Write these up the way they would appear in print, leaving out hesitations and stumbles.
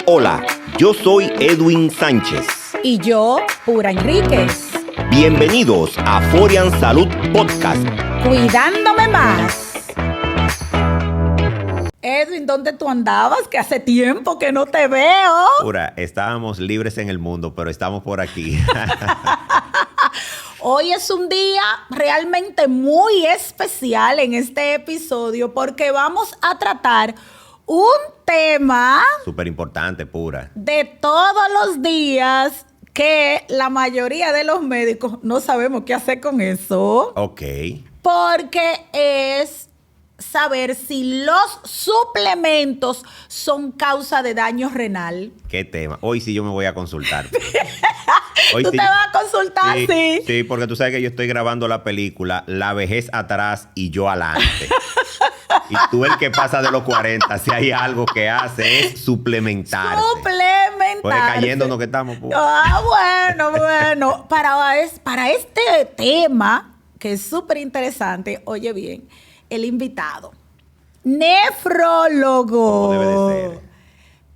Hola, yo soy Edwin Sánchez. Y yo, Pura Enríquez. Bienvenidos a Forian Salud Podcast. Cuidándome más. Edwin, ¿dónde tú andabas? Que hace tiempo que no te veo. Pura, estábamos libres en el mundo, pero estamos por aquí. Hoy es un día realmente muy especial en este episodio porque vamos a tratar un tema Súper importante, Pura. de todos los días que la mayoría de los médicos no sabemos qué hacer con eso. Ok. Porque es saber si los suplementos son causa de daño renal. ¿Qué tema? Hoy sí yo me voy a consultar. ¿Tú sí, te vas a consultar? Sí. Sí, porque tú sabes que yo estoy grabando la película La vejez atrás y yo adelante. Y tú el que pasa de los 40, si hay algo que hace es suplementarse. Pues cayéndonos que estamos. Bueno. Para este tema, que es súper interesante, oye bien, el invitado, nefrólogo, Como debe de ser.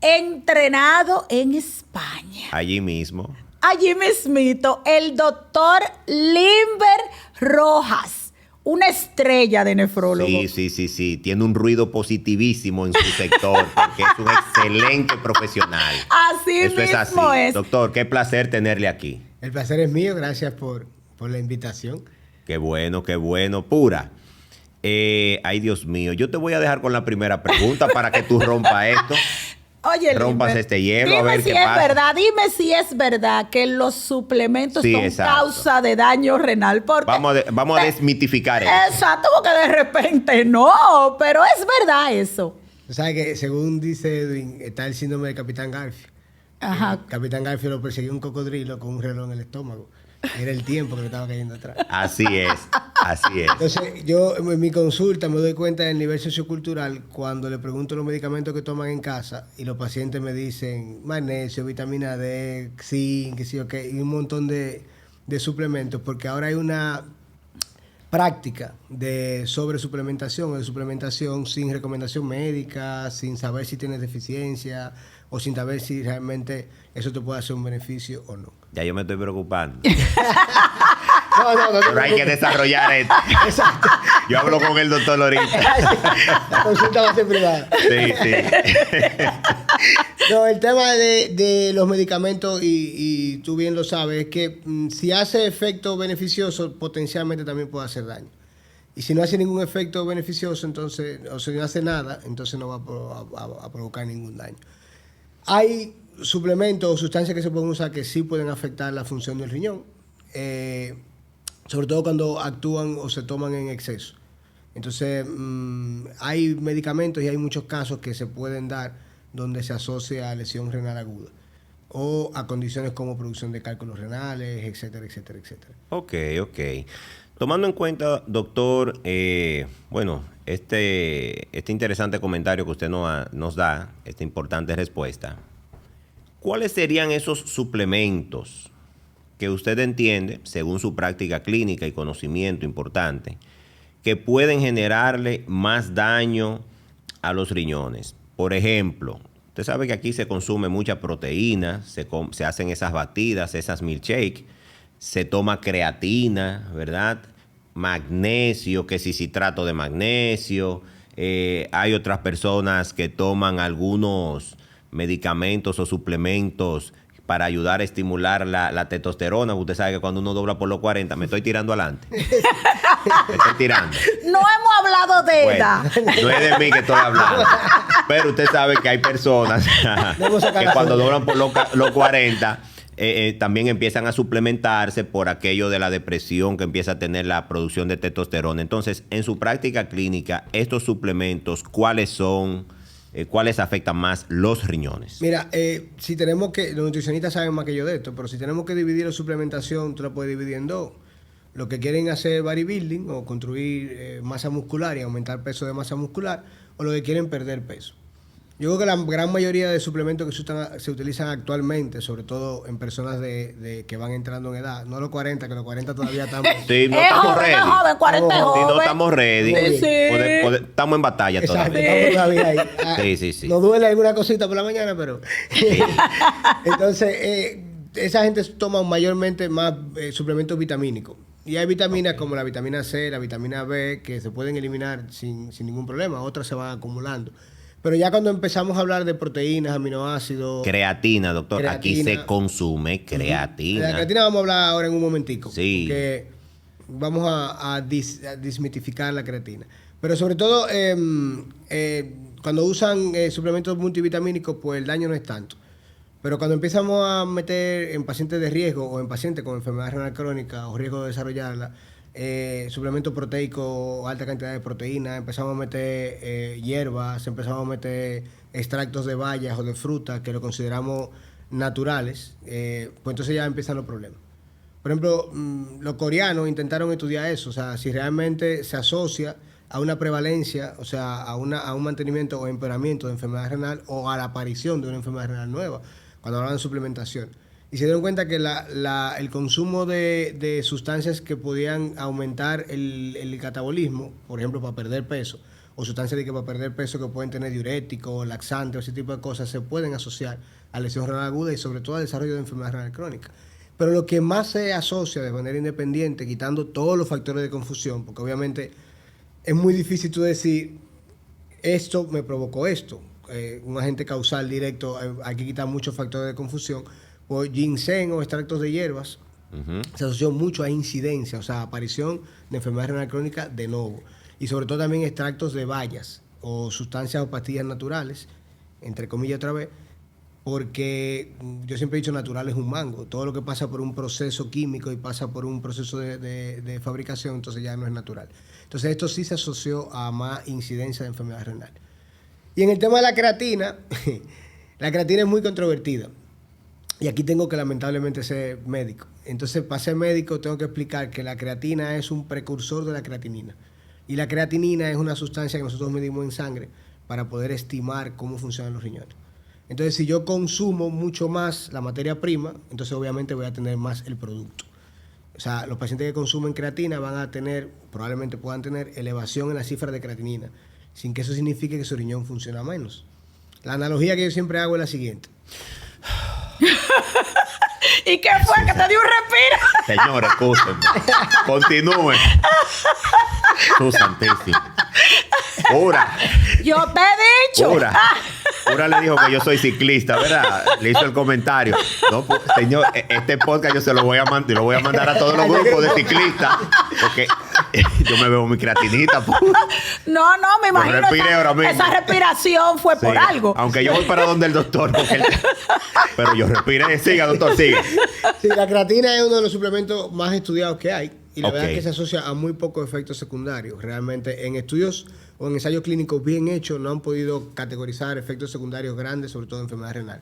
entrenado en España. Allí mismo. Allí mismito, el doctor Limber Rojas, una estrella de nefrólogo. Sí. Tiene un ruido positivísimo en su sector porque es un excelente profesional. Así Eso mismo es así. es. Doctor, qué placer tenerle aquí. El placer es mío, gracias por la invitación. Qué bueno. Pura. Ay, Dios mío. Yo te voy a dejar con la primera pregunta para que tú rompas esto. Oye, Rompas Limber, este hielo, dime a ver si qué es pasa. verdad, dime si es verdad que los suplementos Sí, son exacto. causa de daño renal. Porque Vamos a desmitificar eso. Exacto, porque de repente no, pero es verdad eso. Tú sabes que, según dice Edwin, está el síndrome de Capitán Garfio. Ajá. Capitán Garfio lo perseguía un cocodrilo con un reloj en el estómago. Era el tiempo que le estaba cayendo atrás. Así es. Entonces, yo en mi consulta me doy cuenta del nivel sociocultural cuando le pregunto los medicamentos que toman en casa y los pacientes me dicen magnesio, vitamina D, zinc, qué sé yo qué, y un montón de suplementos, porque ahora hay una práctica de sobresuplementación o de suplementación sin recomendación médica, sin saber si tienes deficiencia o sin saber si realmente eso te puede hacer un beneficio o no. Ya yo me estoy preocupando. No. Pero hay que desarrollar esto. Exacto. Yo hablo con el doctor ahorita. Consulta base privada. Sí. No, el tema de los medicamentos, y tú bien lo sabes, es que si hace efecto beneficioso, potencialmente también puede hacer daño. Y si no hace ningún efecto beneficioso, entonces, o si no hace nada, entonces no va a provocar ningún daño. Hay suplementos o sustancias que se pueden usar que sí pueden afectar la función del riñón, sobre todo cuando actúan o se toman en exceso. Entonces, hay medicamentos y hay muchos casos que se pueden dar donde se asocia a lesión renal aguda o a condiciones como producción de cálculos renales, etcétera. Ok. Tomando en cuenta, doctor, este interesante comentario que usted nos da, esta importante respuesta, ¿cuáles serían esos suplementos que usted entiende, según su práctica clínica y conocimiento importante, que pueden generarle más daño a los riñones? Por ejemplo, usted sabe que aquí se consume mucha proteína, se hacen esas batidas, esas milkshakes, se toma creatina, ¿verdad? Magnesio, que si citrato de magnesio. Hay otras personas que toman algunos medicamentos o suplementos para ayudar a estimular la testosterona. Usted sabe que cuando uno dobla por los 40, me estoy tirando adelante. Me estoy tirando. No hemos hablado de edad. No es de mí que estoy hablando. Pero usted sabe que hay personas que cuando doblan por los 40 también empiezan a suplementarse por aquello de la depresión que empieza a tener la producción de testosterona. Entonces, en su práctica clínica, estos suplementos, ¿cuáles son? ¿Cuáles afectan más los riñones? Mira, si tenemos que, los nutricionistas saben más que yo de esto, pero si tenemos que dividir la suplementación, tú la puedes dividir en dos. Los que quieren hacer bodybuilding o construir masa muscular y aumentar peso de masa muscular, o los que quieren perder peso. Yo creo que la gran mayoría de suplementos que se utilizan actualmente, sobre todo en personas que van entrando en edad, no los 40, que los 40 todavía estamos... Sí, no Es estamos joven, ready. es joven, 40 es Sí, joven. no estamos ready. Sí, sí. Estamos en batalla Exacto, todavía. estamos todavía ahí. Sí. Nos duele alguna cosita por la mañana, pero... Entonces, esa gente toma mayormente más suplementos vitamínicos. Y hay vitaminas como la vitamina C, la vitamina B, que se pueden eliminar sin ningún problema. Otras se van acumulando. Pero ya cuando empezamos a hablar de proteínas, aminoácidos... Creatina, doctor. Aquí Creatina. se consume De creatina. la creatina vamos a hablar ahora en un momentico. Sí. Porque vamos a desmitificar la creatina. Pero sobre todo, cuando usan suplementos multivitamínicos, pues el daño no es tanto. Pero cuando empezamos a meter en pacientes de riesgo o en pacientes con enfermedad renal crónica o riesgo de desarrollarla, suplementos proteicos, alta cantidad de proteína, empezamos a meter hierbas, empezamos a meter extractos de bayas o de frutas que lo consideramos naturales, pues entonces ya empiezan los problemas. Por ejemplo, los coreanos intentaron estudiar eso, o sea, si realmente se asocia a una prevalencia, o sea, a un mantenimiento o empeoramiento de enfermedad renal o a la aparición de una enfermedad renal nueva, cuando hablaban de suplementación. Y se dieron cuenta que el consumo de sustancias que podían aumentar el catabolismo, por ejemplo, para perder peso, o sustancias para perder peso que pueden tener diuréticos, laxantes, ese tipo de cosas, se pueden asociar a lesión renal aguda y sobre todo al desarrollo de enfermedad renal crónica. Pero lo que más se asocia de manera independiente, quitando todos los factores de confusión, porque obviamente es muy difícil tú decir, esto me provocó esto. Un agente causal directo, hay que quitar muchos factores de confusión. Pues ginseng o extractos de hierbas se asoció mucho a incidencia, o sea, aparición de enfermedad renal crónica de nuevo. Y sobre todo también extractos de bayas o sustancias o pastillas naturales, entre comillas otra vez, porque yo siempre he dicho natural es un mango. Todo lo que pasa por un proceso químico y pasa por un proceso de fabricación, entonces ya no es natural. Entonces esto sí se asoció a más incidencia de enfermedad renal. Y en el tema de la creatina, la creatina es muy controvertida. Y aquí tengo que lamentablemente ser médico. Entonces, para ser médico tengo que explicar que la creatina es un precursor de la creatinina. Y la creatinina es una sustancia que nosotros medimos en sangre para poder estimar cómo funcionan los riñones. Entonces, si yo consumo mucho más la materia prima, entonces obviamente voy a tener más el producto. O sea, los pacientes que consumen creatina van a tener, probablemente puedan tener elevación en la cifra de creatinina, sin que eso signifique que su riñón funciona menos. La analogía que yo siempre hago es la siguiente. ¿Y qué fue? ¿Que te dio un respiro? Señores, escúchenme. Continúen. Tú santísimo. Pura. Yo te he dicho. Pura. Pura le dijo que yo soy ciclista, ¿verdad? Le hizo el comentario. No, pues, señor, este podcast yo se lo voy a mandar a todos los grupos de ciclistas. Porque yo me veo muy creatinita. No, me imagino respiré ahora mismo. esa respiración fue Sí, por algo. Aunque yo voy para donde el doctor. Pero yo respiré. Siga, doctor, sigue. Sí, la creatina es uno de los suplementos más estudiados que hay. Y la Ok. verdad es que se asocia a muy pocos efectos secundarios. Realmente en estudios o en ensayos clínicos bien hechos no han podido categorizar efectos secundarios grandes, sobre todo enfermedad renal.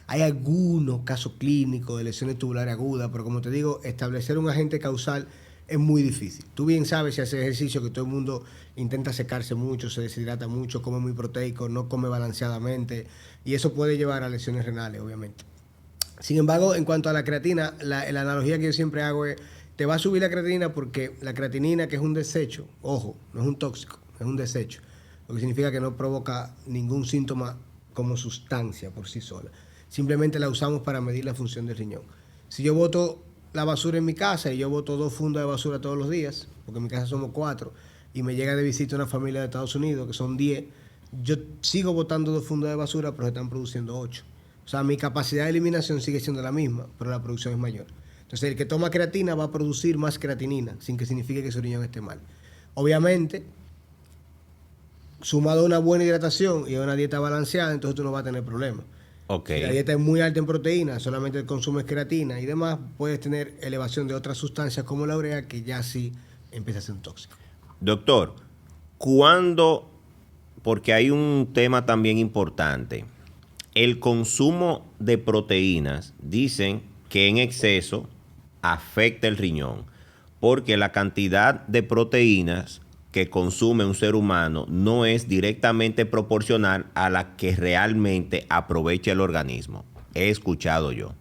Hay algunos casos clínicos de lesiones tubulares agudas, pero como te digo, establecer un agente causal es muy difícil. Tú bien sabes si haces ejercicio que todo el mundo intenta secarse mucho, se deshidrata mucho, come muy proteico, no come balanceadamente y eso puede llevar a lesiones renales, obviamente. Sin embargo, en cuanto a la creatina, la analogía que yo siempre hago es, te va a subir la creatinina porque la creatinina, que es un desecho, ojo, no es un tóxico, es un desecho, lo que significa que no provoca ningún síntoma como sustancia por sí sola. Simplemente la usamos para medir la función del riñón. Si yo boto la basura en mi casa y yo boto 2 fundas de basura todos los días, porque en mi casa somos 4, y me llega de visita una familia de Estados Unidos, que son 10, yo sigo botando 2 fundas de basura, pero se están produciendo 8. O sea, mi capacidad de eliminación sigue siendo la misma, pero la producción es mayor. Entonces, el que toma creatina va a producir más creatinina, sin que signifique que su riñón esté mal. Obviamente, sumado a una buena hidratación y a una dieta balanceada, entonces tú no vas a tener problemas. Ok. Si la dieta es muy alta en proteína, solamente consumes creatina y demás, puedes tener elevación de otras sustancias como la urea, que ya sí empieza a ser un tóxico. Doctor, ¿cuándo? Porque hay un tema también importante. El consumo de proteínas, dicen que en exceso afecta el riñón, porque la cantidad de proteínas que consume un ser humano no es directamente proporcional a la que realmente aprovecha el organismo. He escuchado yo.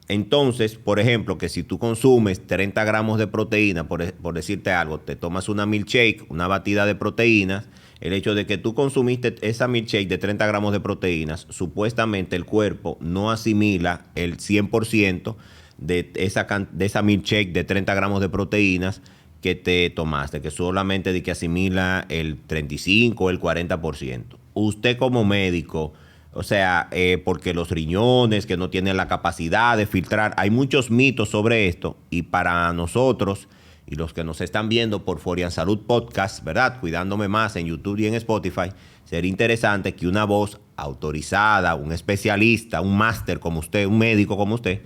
Entonces, por ejemplo, que si tú consumes 30 gramos de proteína, por decirte algo, te tomas una milkshake, una batida de proteínas, el hecho de que tú consumiste esa milkshake de 30 gramos de proteínas, supuestamente el cuerpo no asimila el 100% de esa milkshake de 30 gramos de proteínas que te tomaste, que solamente de que asimila el 35 o el 40%. Usted como médico, o sea, porque los riñones que no tienen la capacidad de filtrar, hay muchos mitos sobre esto y para nosotros y los que nos están viendo por Forian Salud Podcast, ¿verdad? Cuidándome más en YouTube y en Spotify, sería interesante que una voz autorizada, un especialista, un máster como usted, un médico como usted,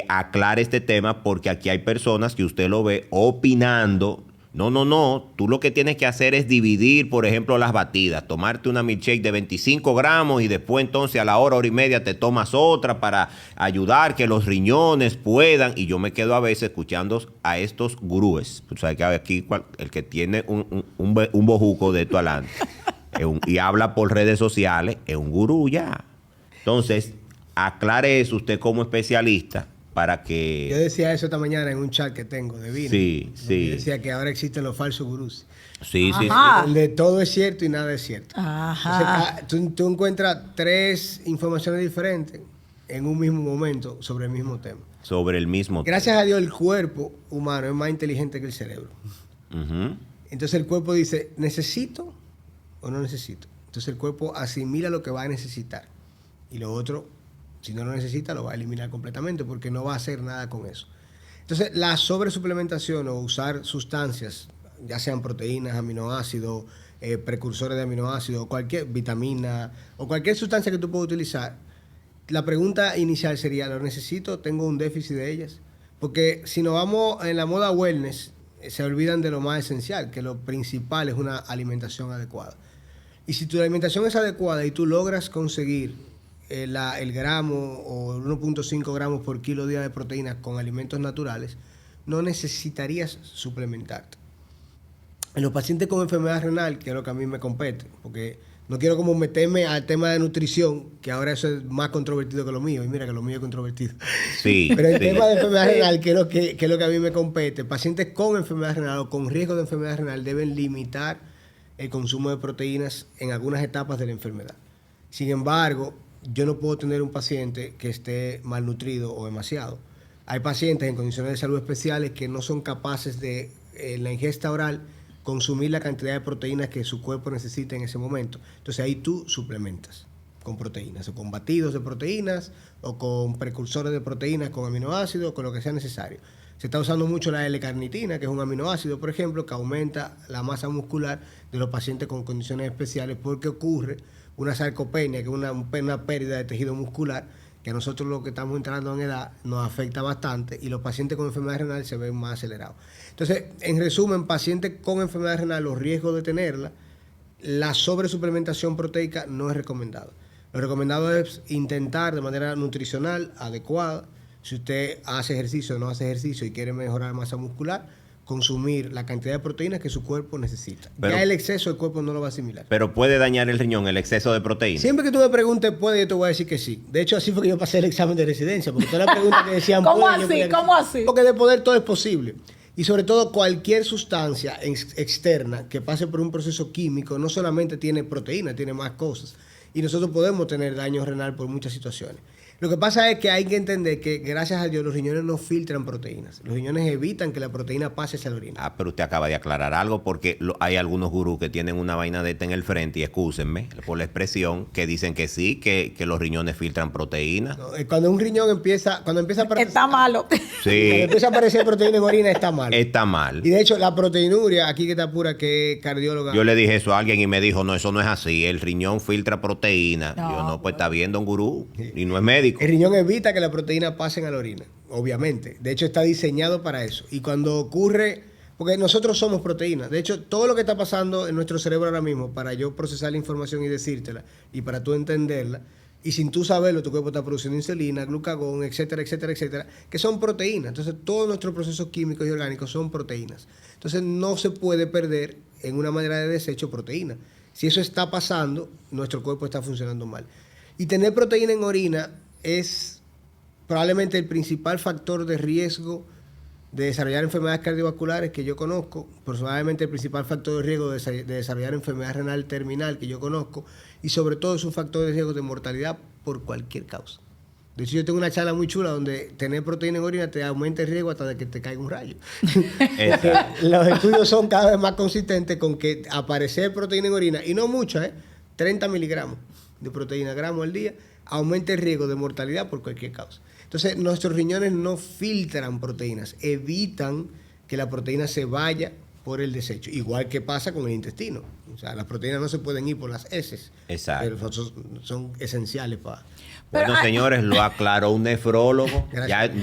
aclare este tema porque aquí hay personas que usted lo ve opinando. No. Tú lo que tienes que hacer es dividir, por ejemplo, las batidas. Tomarte una milkshake de 25 gramos y después entonces a la hora y media te tomas otra para ayudar que los riñones puedan. Y yo me quedo a veces escuchando a estos gurúes. Tú sabes que aquí el que tiene un bojuco de esto adelante y habla por redes sociales es un gurú ya. Entonces, aclare eso usted como especialista. Para que... Yo decía eso esta mañana en un chat que tengo de Vino. Sí. Yo decía que ahora existen los falsos gurús. Sí. Donde todo es cierto y nada es cierto. Ajá. Entonces, tú encuentras 3 informaciones diferentes en un mismo momento sobre el mismo tema. Sobre el mismo tema. Gracias a Dios el cuerpo humano es más inteligente que el cerebro. Uh-huh. Entonces el cuerpo dice, ¿necesito o no necesito? Entonces el cuerpo asimila lo que va a necesitar. Y lo otro, si no lo necesita, lo va a eliminar completamente porque no va a hacer nada con eso. Entonces, la sobresuplementación o usar sustancias, ya sean proteínas, aminoácidos, precursores de aminoácidos, cualquier vitamina o cualquier sustancia que tú puedas utilizar, la pregunta inicial sería, ¿lo necesito? ¿Tengo un déficit de ellas? Porque si nos vamos en la moda wellness, se olvidan de lo más esencial, que lo principal es una alimentación adecuada. Y si tu alimentación es adecuada y tú logras conseguir el gramo o 1.5 gramos por kilo día de proteínas con alimentos naturales, no necesitarías suplementarte. En los pacientes con enfermedad renal, que es lo que a mí me compete, porque no quiero como meterme al tema de nutrición, que ahora eso es más controvertido que lo mío, y mira que lo mío es controvertido. Sí. Pero el tema de enfermedad renal, que es lo que a mí me compete, pacientes con enfermedad renal o con riesgo de enfermedad renal deben limitar el consumo de proteínas en algunas etapas de la enfermedad. Sin embargo, yo no puedo tener un paciente que esté malnutrido o demasiado. Hay pacientes en condiciones de salud especiales que no son capaces de, en la ingesta oral, consumir la cantidad de proteínas que su cuerpo necesita en ese momento. Entonces ahí tú suplementas con proteínas, o con batidos de proteínas, o con precursores de proteínas, con aminoácidos, con lo que sea necesario. Se está usando mucho la L-carnitina, que es un aminoácido, por ejemplo, que aumenta la masa muscular de los pacientes con condiciones especiales porque ocurre una sarcopenia, que es una pérdida de tejido muscular, que a nosotros los que estamos entrando en edad nos afecta bastante y los pacientes con enfermedad renal se ven más acelerados. Entonces, en resumen, pacientes con enfermedad renal, los riesgos de tenerla, la sobresuplementación proteica no es recomendado. Lo recomendado es intentar de manera nutricional adecuada, si usted hace ejercicio o no hace ejercicio y quiere mejorar masa muscular, consumir la cantidad de proteínas que su cuerpo necesita. Pero, ya el exceso el cuerpo no lo va a asimilar. Pero puede dañar el riñón el exceso de proteína. Siempre que tú me preguntes, puede, yo te voy a decir que sí. De hecho, así fue que yo pasé el examen de residencia, porque todas las preguntas que decían... ¿Cómo puede, así? ¿Cómo así? Porque de poder todo es posible. Y sobre todo, cualquier sustancia externa que pase por un proceso químico no solamente tiene proteína, tiene más cosas. Y nosotros podemos tener daño renal por muchas situaciones. Lo que pasa es que hay que entender que, gracias a Dios, los riñones no filtran proteínas. Los riñones evitan que la proteína pase hacia la orina. Ah, pero usted acaba de aclarar algo porque hay algunos gurús que tienen una vaina de esta en el frente, y excúsenme por la expresión, que dicen que sí, que los riñones filtran proteínas. No, cuando un riñón empieza a aparecer... Está malo. Sí. Cuando empieza a aparecer proteína en orina, está mal. Está mal. Y de hecho, la proteinuria, aquí que está pura, que es cardióloga... Yo le dije eso a alguien y me dijo, no, eso no es así. El riñón filtra proteína. No, Yo no, pues está viendo un gurú y no es médico. El riñón evita que la proteína pasen a la orina, obviamente. De hecho, está diseñado para eso. Y cuando ocurre, porque nosotros somos proteínas. De hecho, todo lo que está pasando en nuestro cerebro ahora mismo, para yo procesar la información y decírtela, y para tú entenderla, Y sin tú saberlo, tu cuerpo está produciendo insulina, glucagón, etcétera, etcétera, etcétera, que son proteínas. Entonces, todos nuestros procesos químicos y orgánicos son proteínas. Entonces, no se puede perder en una manera de desecho proteína. Si eso está pasando, nuestro cuerpo está funcionando mal. Y tener proteína en orina es probablemente el principal factor de riesgo de desarrollar enfermedades cardiovasculares que yo conozco, probablemente el principal factor de riesgo de desarrollar enfermedad renal terminal que yo conozco, y sobre todo es un factor de riesgo de mortalidad por cualquier causa. De hecho, yo tengo una charla muy chula donde tener proteína en orina te aumenta el riesgo hasta de que te caiga un rayo. Los estudios son cada vez más consistentes con que aparecer proteína en orina, y no mucha, 30 miligramos de proteína gramo al día, aumenta el riesgo de mortalidad por cualquier causa. Entonces, nuestros riñones no filtran proteínas, evitan que la proteína se vaya por el desecho. Igual que pasa con el intestino. O sea, las proteínas no se pueden ir por las heces. Exacto. Pero son esenciales para... Bueno, señores, lo aclaró un nefrólogo.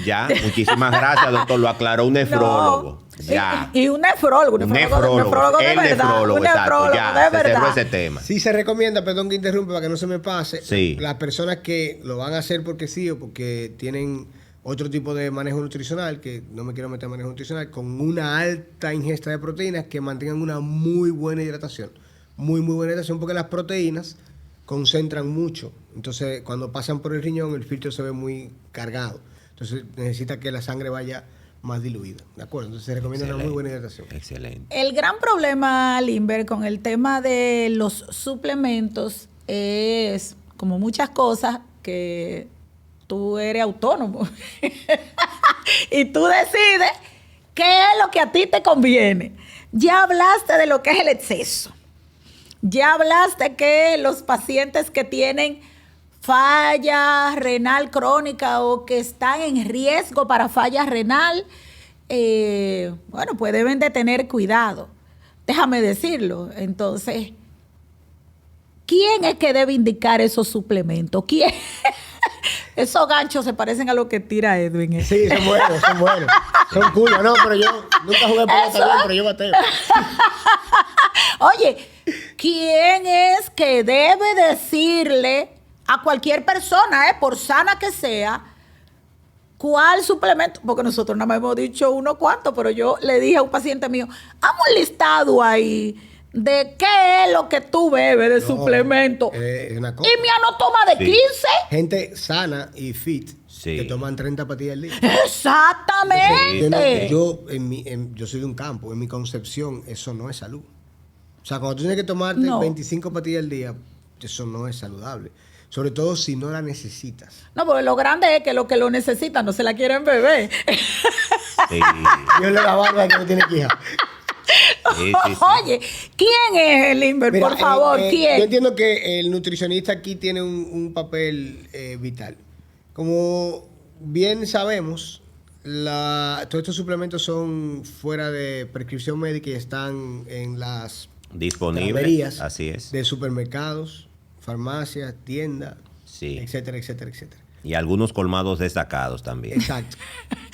Ya, muchísimas gracias, doctor. Lo aclaró un nefrólogo. No. Ya. Y un nefrólogo. Un nefrólogo de verdad. Un nefrólogo de verdad. Cerró ese tema. Sí se recomienda, perdón que interrumpa para que no se me pase, sí, las personas que lo van a hacer porque sí o porque tienen otro tipo de manejo nutricional, que no me quiero meter en manejo nutricional, con una alta ingesta de proteínas, que mantengan una muy buena hidratación. Muy buena hidratación, porque las proteínas concentran mucho. Entonces, cuando pasan por el riñón, el filtro se ve muy cargado. Entonces, necesita que la sangre vaya más diluida. ¿De acuerdo? Entonces, se recomienda una muy buena hidratación. Excelente. El gran problema, Limber, con el tema de los suplementos es, como muchas cosas, que tú eres autónomo. Y tú decides qué es lo que a ti te conviene. Ya hablaste de lo que es el exceso. Ya hablaste que los pacientes que tienen falla renal crónica o que están en riesgo para falla renal, bueno, pues deben de tener cuidado. Déjame decirlo. Entonces, ¿quién es que debe indicar esos suplementos? ¿Quién? Esos ganchos se parecen a lo que tira Edwin. Sí, son buenos, son buenos. Son cool. No, pero yo nunca jugué pelota bien, pero yo bateo. Oye, ¿quién es que debe decirle a cualquier persona, por sana que sea, cuál suplemento? Porque nosotros nada más hemos dicho uno cuanto, pero yo le dije a un paciente mío, haz un listado ahí de qué es lo que tú bebes de suplemento. Una cosa. Y mi ano toma de 15. Gente sana y fit que toman 30 pastillas al día. Exactamente. Yo soy de un campo, en mi concepción eso no es salud. O sea, cuando tú tienes que tomarte 25 pastillas al día, eso no es saludable. Sobre todo si no la necesitas. No, porque lo grande es que los que lo necesitan no se la quieren beber. Sí. Dios le da barba que no tiene que hija. Sí. Oye, ¿quién es el Limber? Por favor, ¿quién? Yo entiendo que el nutricionista aquí tiene un papel vital. Como bien sabemos, todos estos suplementos son fuera de prescripción médica y están en las disponibles, así es, de supermercados, farmacias, tiendas, etcétera, etcétera, etcétera. Y algunos colmados destacados también. Exacto.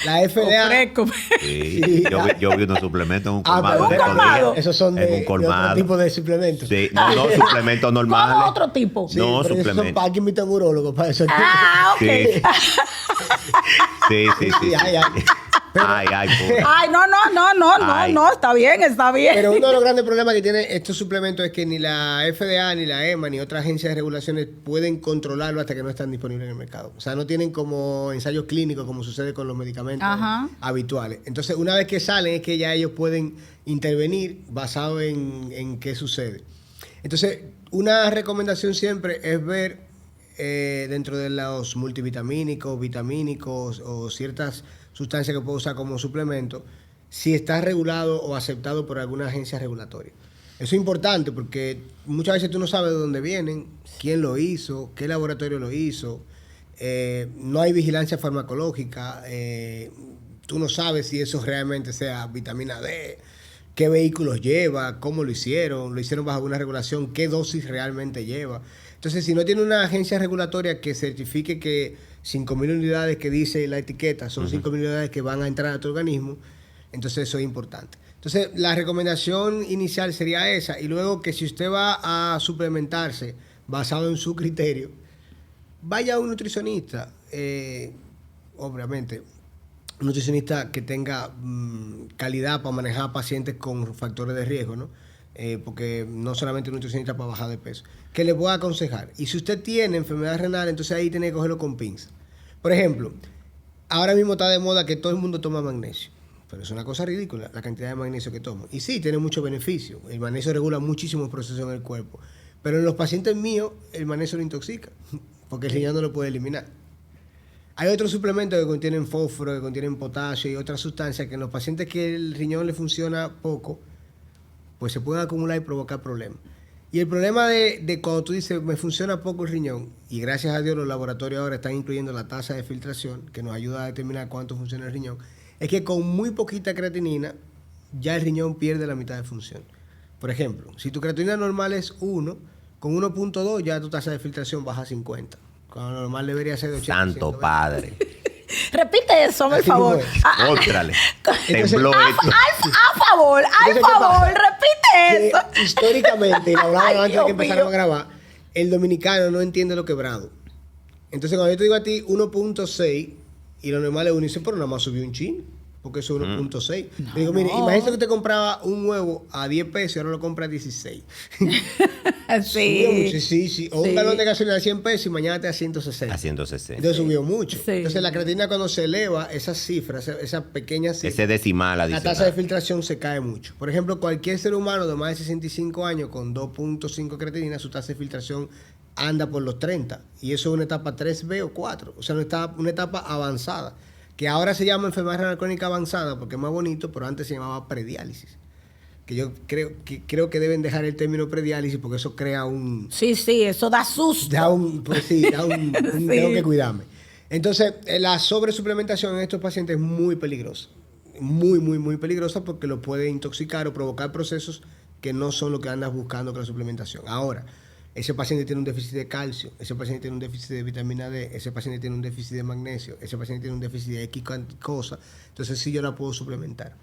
La FDA. Sí, yo vi unos suplementos en un colmado. Esos son de otro tipo de suplementos. Sí, no suplementos normales. ¿Cómo otro tipo? Sí, no pero suplementos. Esos son para que invita a un urólogo para eso. Ok. Sí. Ay, no, está bien. Pero uno de los grandes problemas que tienen estos suplementos es que ni la FDA, ni la EMA, ni otras agencias de regulaciones pueden controlarlo hasta que no están disponibles en el mercado. O sea, no tienen como ensayos clínicos como sucede con los medicamentos habituales. Entonces, una vez que salen es que ya ellos pueden intervenir basado en qué sucede. Entonces, una recomendación siempre es ver dentro de los multivitamínicos, vitamínicos o ciertas sustancias que puedo usar como suplemento, si está regulado o aceptado por alguna agencia regulatoria. Eso es importante porque muchas veces tú no sabes de dónde vienen, quién lo hizo, qué laboratorio lo hizo, no hay vigilancia farmacológica, tú no sabes si eso realmente sea vitamina D, qué vehículos lleva, cómo lo hicieron bajo alguna regulación, qué dosis realmente lleva. Entonces, si no tiene una agencia regulatoria que certifique que 5.000 unidades que dice la etiqueta son 5.000 unidades que van a entrar a tu organismo, entonces eso es importante. Entonces, la recomendación inicial sería esa. Y luego que si usted va a suplementarse basado en su criterio, vaya a un nutricionista, obviamente, un nutricionista que tenga calidad para manejar pacientes con factores de riesgo, ¿no? Porque no solamente un nutricionista para bajar de peso, que le pueda aconsejar. Y si usted tiene enfermedad renal, entonces ahí tiene que cogerlo con pinzas. Por ejemplo, ahora mismo está de moda que todo el mundo toma magnesio, pero es una cosa ridícula la cantidad de magnesio que toma. Y sí, tiene mucho beneficio. El magnesio regula muchísimos procesos en el cuerpo, pero en los pacientes míos el magnesio lo intoxica, porque el riñón no lo puede eliminar. Hay otros suplementos que contienen fósforo, que contienen potasio y otras sustancias que en los pacientes que el riñón le funciona poco, pues se pueden acumular y provocar problemas. Y el problema de cuando tú dices, me funciona poco el riñón, y gracias a Dios los laboratorios ahora están incluyendo la tasa de filtración, que nos ayuda a determinar cuánto funciona el riñón, es que con muy poquita creatinina, ya el riñón pierde la mitad de función. Por ejemplo, si tu creatinina normal es 1, con 1.2 ya tu tasa de filtración baja a 50. Cuando normal debería ser de 80. Santo 120. padre. Repite eso, por Así favor. mismo es. Ótrale. Entonces, Tembló esto. A favor, Entonces, ¿qué pasa? repite eso. Que históricamente, y lo hablaba Ay, antes de Dios que empezáramos mío. a grabar, el dominicano no entiende lo quebrado. Entonces, cuando yo te digo a ti 1.6 y lo normal es 1, dice, pero nada más subió un chin, porque eso es 1.6. Te digo, mire, imagínate que te compraba un huevo a 10 pesos y ahora lo compra a 16. Subió mucho, sí. O un galón de gasolina a 100 pesos y mañana te da 160. A 160. Entonces subió mucho. Sí. Entonces la creatina cuando se eleva, esas cifras, esas pequeñas cifras, Ese decimal la adicional. tasa de filtración se cae mucho. Por ejemplo, cualquier ser humano de más de 65 años con 2.5 creatinina, su tasa de filtración anda por los 30. Y eso es una etapa 3B o 4. O sea, una etapa avanzada. Que ahora se llama enfermedad renal crónica avanzada porque es más bonito, pero antes se llamaba prediálisis. Que yo creo que deben dejar el término prediálisis porque eso crea un... Sí, eso da susto. Tengo que cuidarme. Entonces, la sobresuplementación en estos pacientes es muy peligrosa. Muy peligrosa porque lo puede intoxicar o provocar procesos que no son lo que andas buscando con la suplementación. Ahora, ese paciente tiene un déficit de calcio, ese paciente tiene un déficit de vitamina D, ese paciente tiene un déficit de magnesio, ese paciente tiene un déficit de X cosa. Entonces, sí, yo la puedo suplementar.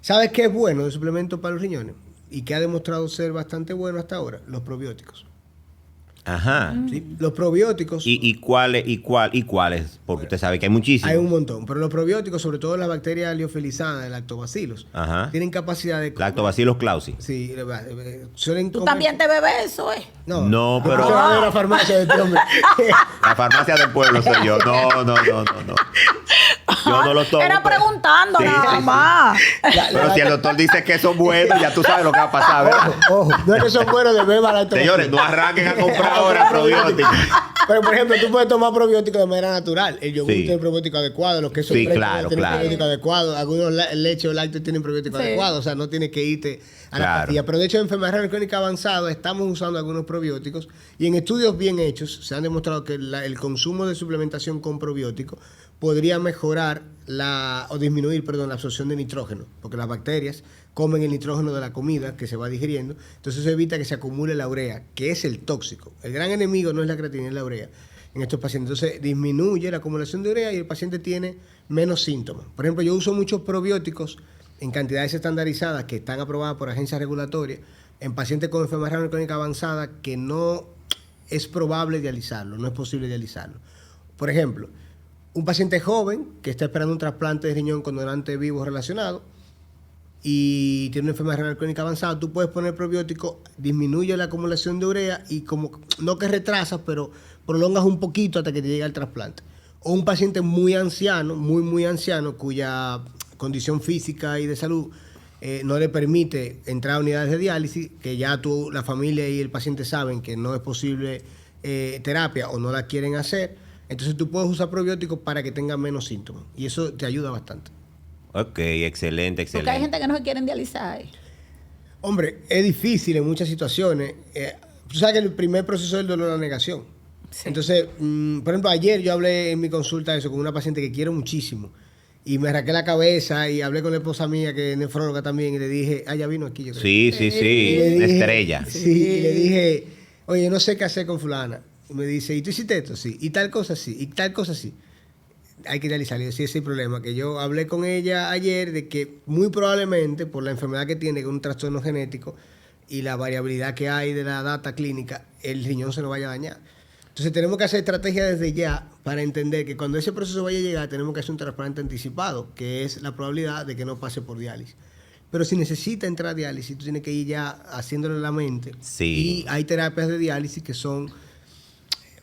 ¿Sabes qué es bueno el suplemento para los riñones? Y que ha demostrado ser bastante bueno hasta ahora, los probióticos. Ajá. ¿Sí? Los probióticos... ¿Y cuáles? Porque usted sabe que hay muchísimos. Hay un montón, pero los probióticos, sobre todo las bacterias liofilizadas, lactobacilos, Ajá. tienen capacidad de... Lactobacillus clausi. Sí, suelen Tú comer... también te bebes eso, ¿eh? No, yo pero- no voy a la farmacia de este hombre. La farmacia del pueblo soy yo. No. Yo no lo tomo. Era pero- preguntando Sí, nada sí, sí. más. Pero si el doctor dice que son buenos, ya tú sabes lo que va a pasar, ¿verdad? Ojo, no es que son buenos de beber lactobacilos. Señores, no arranquen a comprar ahora probióticos. Pero, por ejemplo, tú puedes tomar probióticos de manera natural. El yogur Sí. tiene probiótico adecuado, los quesos Sí, frescos claro, tienen claro. probiótico adecuado, algunos leche o lácteos tienen probiótico Sí. adecuado, o sea, no tienes que irte a la Claro. pastilla. Pero de hecho, en enfermedad renal crónica avanzada estamos usando algunos probióticos y en estudios bien hechos se han demostrado que el consumo de suplementación con probióticos podría mejorar o disminuir, la absorción de nitrógeno, porque las bacterias comen el nitrógeno de la comida que se va digiriendo, entonces eso evita que se acumule la urea, que es el tóxico. El gran enemigo no es la creatinina, es la urea en estos pacientes. Entonces disminuye la acumulación de urea y el paciente tiene menos síntomas. Por ejemplo, yo uso muchos probióticos en cantidades estandarizadas que están aprobadas por agencias regulatorias en pacientes con enfermedad renal crónica avanzada que no es probable dializarlo, no es posible dializarlo. Por ejemplo, un paciente joven que está esperando un trasplante de riñón con donante vivo relacionado y tiene una enfermedad renal crónica avanzada, tú puedes poner probiótico, disminuye la acumulación de urea y como no que retrasas, pero prolongas un poquito hasta que te llegue al trasplante. O un paciente muy anciano, muy anciano, cuya condición física y de salud no le permite entrar a unidades de diálisis, que ya la familia y el paciente saben que no es posible terapia o no la quieren hacer. Entonces tú puedes usar probióticos para que tengan menos síntomas y eso te ayuda bastante. Ok, excelente. Porque hay gente que no se quieren dializar. Hombre, es difícil en muchas situaciones. Tú sabes que el primer proceso del dolor es la negación. Sí. Entonces, por ejemplo, ayer yo hablé en mi consulta de eso con una paciente que quiero muchísimo y me arranqué la cabeza y hablé con la esposa mía que es nefróloga también y le dije, ya vino aquí yo creo. Sí. Y le Una dije- estrella. Sí, y le dije, oye, no sé qué hacer con fulana. Y me dice, ¿y tú hiciste esto? Sí. Y tal cosa sí. Y tal cosa sí. Hay que realizarlo. Sí, ese es el problema. Que yo hablé con ella ayer de que muy probablemente por la enfermedad que tiene, que es un trastorno genético, y la variabilidad que hay de la data clínica, el riñón se lo vaya a dañar. Entonces tenemos que hacer estrategia desde ya para entender que cuando ese proceso vaya a llegar tenemos que hacer un trasplante anticipado, que es la probabilidad de que no pase por diálisis. Pero si necesita entrar a diálisis, tú tienes que ir ya haciéndole la mente. Sí. Y hay terapias de diálisis que son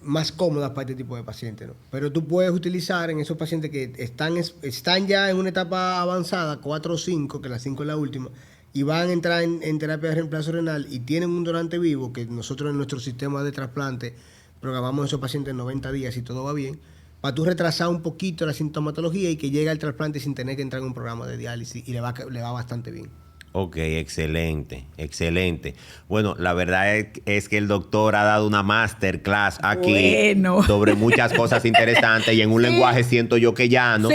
más cómodas para este tipo de pacientes, ¿no? Pero tú puedes utilizar en esos pacientes que están ya en una etapa avanzada, 4 o 5, que la 5 es la última, y van a entrar en terapia de reemplazo renal y tienen un donante vivo, que nosotros en nuestro sistema de trasplante programamos a esos pacientes en 90 días y todo va bien, para tú retrasar un poquito la sintomatología y que llegue al trasplante sin tener que entrar en un programa de diálisis y le va bastante bien. Ok, excelente, excelente. Bueno, la verdad es que el doctor ha dado una masterclass aquí sobre muchas cosas interesantes y en un lenguaje siento yo que llano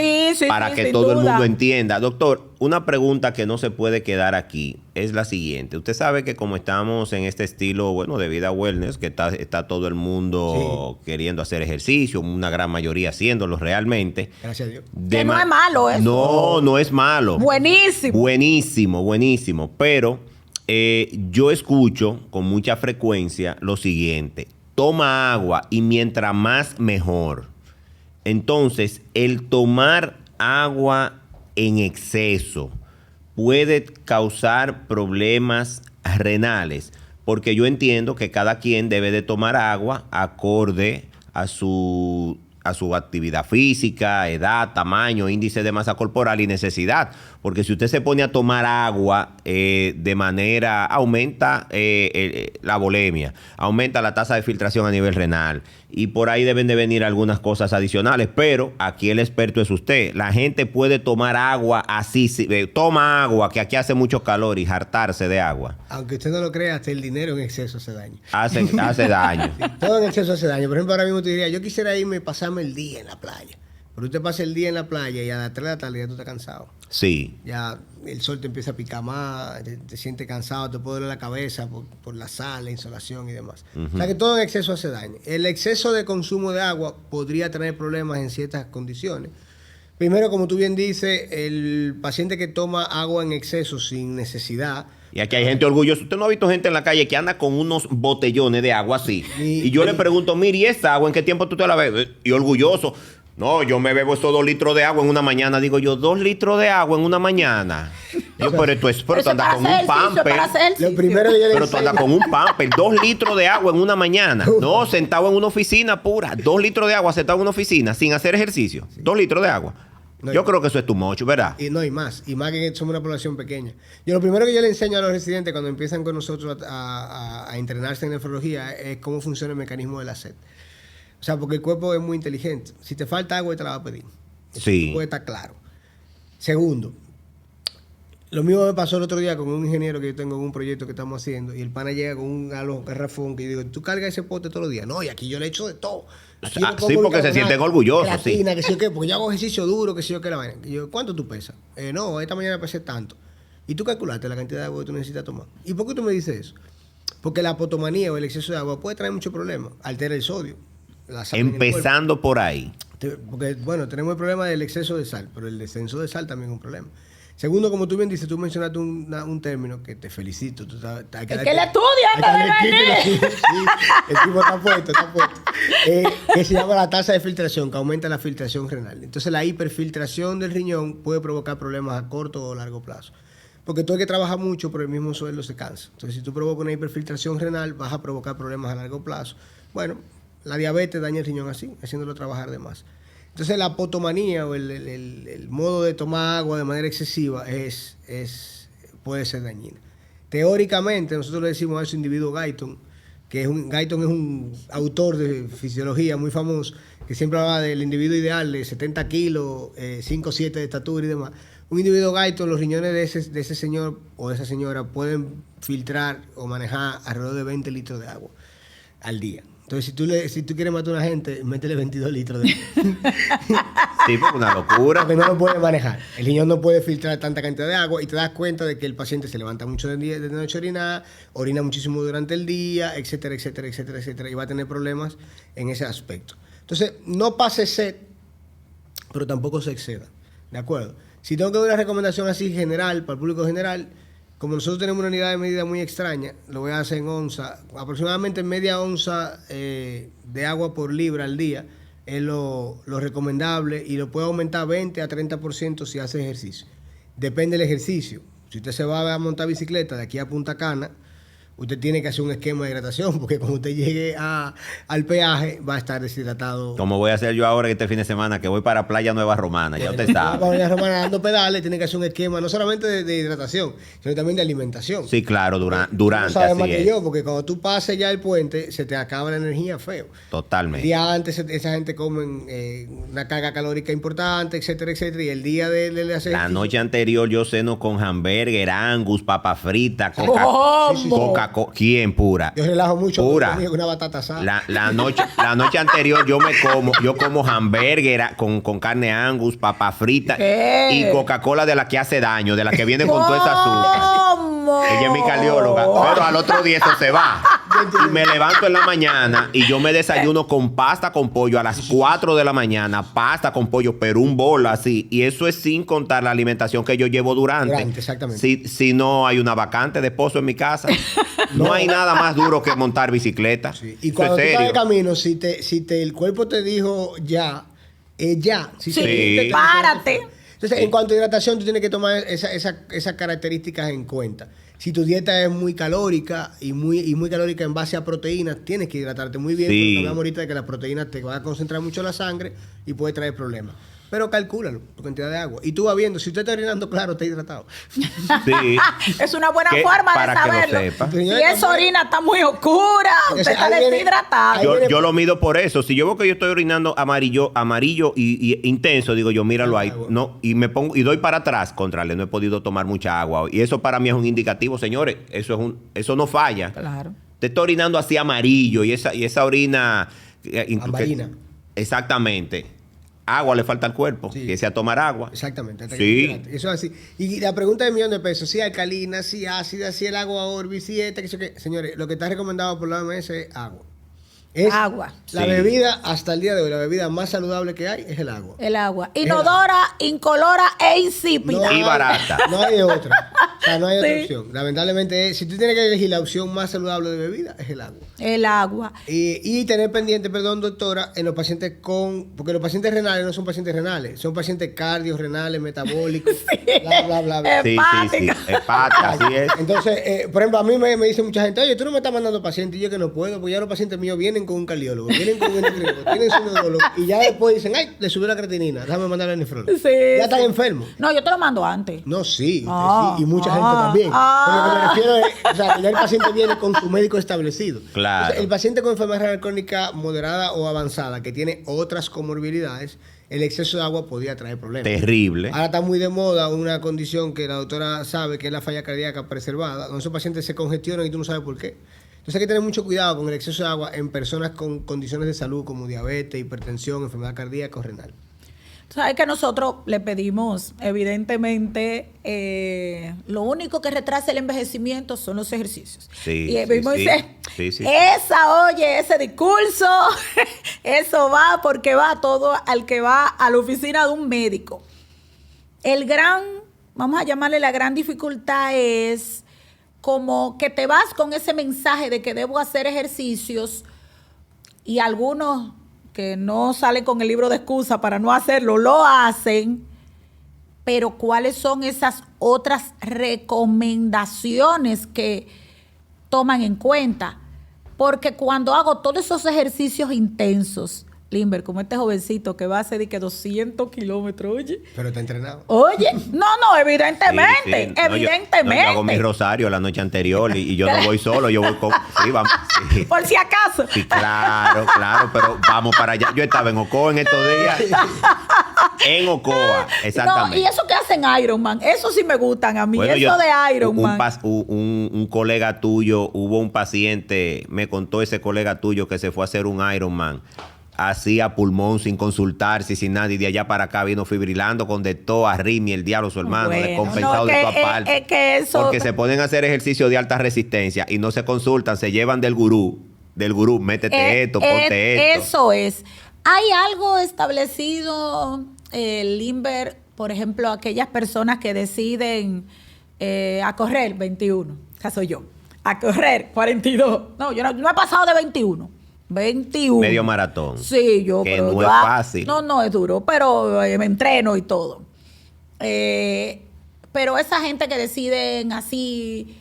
para que todo el mundo entienda. Doctor, una pregunta que no se puede quedar aquí es la siguiente. Usted sabe que como estamos en este estilo, bueno, de vida wellness, que está todo el mundo queriendo hacer ejercicio, una gran mayoría haciéndolo realmente. Gracias a Dios. Que no es malo eso. No, no es malo. Buenísimo. Buenísimo, buenísimo. Pero yo escucho con mucha frecuencia lo siguiente. Toma agua y mientras más mejor. Entonces, el tomar agua en exceso puede causar problemas renales, porque yo entiendo que cada quien debe de tomar agua acorde a su actividad física, edad, tamaño, índice de masa corporal y necesidad. Porque si usted se pone a tomar agua de manera, aumenta la volemia, aumenta la tasa de filtración a nivel renal y por ahí deben de venir algunas cosas adicionales. Pero aquí el experto es usted. La gente puede tomar agua así, toma agua, que aquí hace mucho calor y hartarse de agua. Aunque usted no lo crea, hasta el dinero en exceso hace daño. Hace daño. Sí, todo en exceso hace daño. Por ejemplo, ahora mismo te diría, yo quisiera irme y pasarme el día en la playa. Pero usted pasa el día en la playa y a las 3 de la tarde ya tú estás cansado. Sí. Ya el sol te empieza a picar más, te sientes cansado, te puede doler la cabeza por la sal, la insolación y demás. O sea que todo en exceso hace daño. El exceso de consumo de agua podría traer problemas en ciertas condiciones. Primero, como tú bien dices, el paciente que toma agua en exceso sin necesidad. Y aquí hay gente orgullosa. Usted no ha visto gente en la calle que anda con unos botellones de agua así. Y yo le pregunto, mire, ¿y esta agua en qué tiempo tú te la bebes? Y orgulloso. No, yo me bebo esos 2 litros de agua en una mañana. Digo yo, 2 litros de agua en una mañana. Yo, pero tú andas con un pamper. Lo primero que yo le Pero tú andas con un pamper. 2 litros de agua en una mañana. No, sentado en una oficina pura. 2 litros de agua sentado en una oficina sin hacer ejercicio. 2 litros de agua. No, yo creo que eso es tu mocho, ¿verdad? Y no, y más que somos una población pequeña. Yo lo primero que yo le enseño a los residentes cuando empiezan con nosotros a entrenarse en nefrología es cómo funciona el mecanismo de la sed. O sea, porque el cuerpo es muy inteligente. Si te falta agua, te la va a pedir. Eso puede estar claro. Segundo, lo mismo me pasó el otro día con un ingeniero que yo tengo en un proyecto que estamos haciendo y el pana llega con un garrafón que yo digo, ¿tú cargas ese pote todos los días? No, y aquí yo le echo de todo. Sí, porque se sienten orgullosos. Creatina, que sé yo qué, porque yo hago ejercicio duro, que sé yo qué la vaina. Y yo, ¿cuánto tú pesas? No, esta mañana pesé tanto. Y tú calculaste la cantidad de agua que tú necesitas tomar. ¿Y por qué tú me dices eso? Porque la apotomanía o el exceso de agua puede traer muchos problemas. Altera el sodio. Empezando por ahí. Porque, bueno, tenemos el problema del exceso de sal, pero el descenso de sal también es un problema. Segundo, como tú bien dices, tú mencionaste un término que te felicito. Es que le estudia antes de venir. El tipo está puesto. Que se llama la tasa de filtración, que aumenta la filtración renal. Entonces, la hiperfiltración del riñón puede provocar problemas a corto o largo plazo. Porque tú hay que trabajar mucho, pero el mismo suelo se cansa. Entonces, si tú provocas una hiperfiltración renal, vas a provocar problemas a largo plazo. Bueno, la diabetes daña el riñón así, haciéndolo trabajar de más. Entonces la apotomanía o el modo de tomar agua de manera excesiva puede ser dañina. Teóricamente, nosotros le decimos a ese individuo Guyton, Guyton es un autor de fisiología muy famoso, que siempre hablaba del individuo ideal de 70 kilos, 5 o 7 de estatura y demás. Un individuo Guyton, los riñones de ese señor o de esa señora pueden filtrar o manejar alrededor de 20 litros de agua al día. Entonces, si tú quieres matar a una gente, métele 22 litros de agua. Sí, porque una locura. Porque no lo puede manejar. El riñón no puede filtrar tanta cantidad de agua y te das cuenta de que el paciente se levanta mucho de noche a orinar, orina muchísimo durante el día, etcétera, etcétera, etcétera, etcétera. Y va a tener problemas en ese aspecto. Entonces, no pase sed, pero tampoco se exceda. ¿De acuerdo? Si tengo que dar una recomendación así general, para el público general, como nosotros tenemos una unidad de medida muy extraña, lo voy a hacer en onza, aproximadamente media onza de agua por libra al día es lo recomendable y lo puede aumentar 20 a 30% si hace ejercicio. Depende del ejercicio. Si usted se va a montar bicicleta de aquí a Punta Cana, usted tiene que hacer un esquema de hidratación porque cuando usted llegue al peaje va a estar deshidratado. Como voy a hacer yo ahora este fin de semana que voy para Playa Nueva Romana, ya usted sabe. Para Playa Romana dando pedales, tiene que hacer un esquema no solamente de hidratación, sino también de alimentación. Sí, claro, durante. Tú sabes Así más que es. yo, porque cuando tú pases ya el puente, se te acaba la energía feo. El Totalmente. día antes esa gente come una carga calórica importante, etcétera, etcétera, y el día de hacer La ejercicio, noche anterior yo ceno con hamburger, angus, papa frita, ¿Cómo? ¿Quién pura? yo relajo mucho Pura. con una batata asada. La noche anterior yo como hamburger con carne angus, papa frita ¿Qué? y Coca-Cola de la que hace daño, de la que viene con todo ese azúcar. ¿Cómo? Ella es mi cardióloga, pero al otro día eso se va. Y me levanto en la mañana y yo me desayuno con pasta con pollo a las 4 de la mañana, pasta con pollo, pero un bol así. Y eso es sin contar la alimentación que yo llevo durante. Exactamente. Si no hay una vacante de esposo en mi casa, no hay nada más duro que montar bicicleta. Sí. Y Eso cuando es tú estás de serio. camino, si el cuerpo te dijo ya, ya. Si Sí, se repite, párate. Entonces, Sí. en cuanto a hidratación, tú tienes que tomar esas características en cuenta. Si tu dieta es muy calórica y muy calórica en base a proteínas, tienes que hidratarte muy bien. Sí. Porque hablamos ahorita de que las proteínas te van a concentrar mucho en la sangre y puede traer problemas. Pero calcúlalo, tu cantidad de agua. Y tú vas viendo, si usted está orinando claro, está hidratado. Sí. Es una buena Que- forma de para que lo saberlo. sepa. Si esa orina está muy oscura, usted está ahí viene- deshidratado. ahí Yo lo mido por eso. Si yo veo que yo estoy orinando amarillo y intenso, digo yo, míralo ahí. Agua. No, y me pongo y doy para atrás, contrale, no he podido tomar mucha agua hoy. Y eso para mí es un indicativo, señores. Eso no falla. Claro. Te está orinando así amarillo y esa orina Ambarina. Exactamente. Agua le falta al cuerpo. Sí. Empiece a tomar agua. Exactamente. hasta que Sí. te hidrate. Eso es así. Y la pregunta de $1,000,000, si alcalina, si ácida, si el agua Orbi, si que sé qué. Señores, lo que está recomendado por la OMS es agua. Es Agua. La Sí. bebida, hasta el día de hoy, la bebida más saludable que hay es el agua. El agua. Inodora, incolora e insípida. Y barata. No hay otra. O sea, no hay otra Sí. opción. Lamentablemente, si tú tienes que elegir la opción más saludable de bebida, es el agua. El agua. Y tener pendiente, perdón, doctora, en los pacientes porque los pacientes renales no son pacientes renales, son pacientes cardiorrenales, metabólicos, bla, bla, bla, bla. Sí, Hepática. Hepática, así es. Entonces, por ejemplo, a mí me dice mucha gente, oye, tú no me estás mandando pacientes, y yo que no puedo, porque ya los pacientes míos vienen con un cardiólogo, vienen con un endocrinólogo, tienen su neurólogo, y ya después dicen, ay, le subió la creatinina, déjame mandarle al nefrólogo. Sí, Ya están sí. enfermos. No, yo te lo mando antes. No, sí, usted Ah, sí, y mucha gente ah, también. ah. Pero lo que me refiero es, o sea, que ya el paciente viene con su médico establecido. Claro. Entonces, el paciente con enfermedad renal crónica moderada o avanzada, que tiene otras comorbilidades, el exceso de agua podría traer problemas. Terrible. Ahora está muy de moda una condición que la doctora sabe que es la falla cardíaca preservada, donde esos pacientes se congestionan y tú no sabes por qué. Entonces hay que tener mucho cuidado con el exceso de agua en personas con condiciones de salud como diabetes, hipertensión, enfermedad cardíaca o renal. Sabes que nosotros le pedimos, evidentemente, lo único que retrasa el envejecimiento son los ejercicios. Sí, Y él sí, mismo sí. dice, Sí, sí. ese discurso, eso va porque va todo al que va a la oficina de un médico. Vamos a llamarle la gran dificultad es como que te vas con ese mensaje de que debo hacer ejercicios y algunos que no salen con el libro de excusa para no hacerlo, lo hacen, pero ¿cuáles son esas otras recomendaciones que toman en cuenta? Porque cuando hago todos esos ejercicios intensos, Limber, como este jovencito que va a hacer de que 200 kilómetros, oye. Pero está entrenado. Oye, no, evidentemente, Sí, sí. No, evidentemente. yo hago mi rosario la noche anterior y yo no voy solo, yo voy con... Sí, vamos. Sí. Por si acaso. Sí, claro, pero vamos para allá. Yo estaba en Ocoa en estos días. En Ocoa, exactamente. No, y eso que hacen Ironman, eso sí me gustan a mí, Bueno, eso de Ironman. Un colega tuyo, hubo un paciente, me contó ese colega tuyo que se fue a hacer un Ironman, así a pulmón, sin consultarse, sin nada, y de allá para acá vino fibrilando con de todo, arritmia, el diablo, su hermano, Bueno, descompensado no, de que- todas partes. es que eso- Porque se ponen a hacer ejercicio de alta resistencia y no se consultan, se llevan del gurú, métete esto, ponte esto. Eso es. ¿Hay algo establecido, Limber, por ejemplo, aquellas personas que deciden A correr, 21. Esa soy yo. A correr, 42. No, yo no he pasado de 21. 21. Medio maratón. Sí, yo. Que pero no yo es fácil. No es duro, pero me entreno y todo. Pero esa gente que deciden así,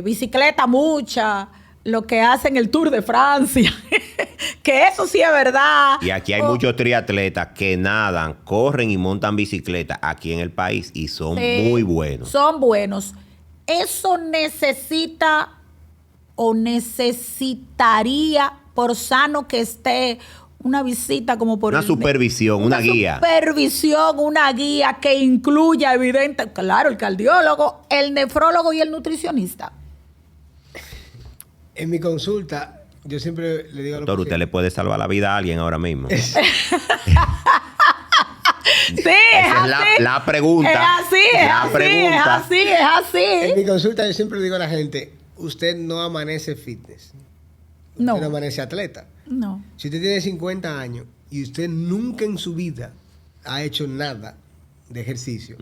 bicicleta mucha, lo que hacen el Tour de Francia, que eso sí es verdad. Y aquí hay muchos triatletas que nadan, corren y montan bicicleta aquí en el país y son muy buenos. Son buenos. Eso necesita o necesitaría, por sano que esté, una visita como por... Una supervisión, una guía. Supervisión, una guía que incluya, claro, el cardiólogo, el nefrólogo y el nutricionista. En mi consulta, yo siempre le digo a los Doctor, usted le puede salvar la vida a alguien ahora mismo. Sí, Esa es la pregunta. Es así, es así. En mi consulta yo siempre le digo a la gente, usted no amanece fitness. No. Usted no amanece atleta. No. Si usted tiene 50 años y usted nunca en su vida ha hecho nada de ejercicio,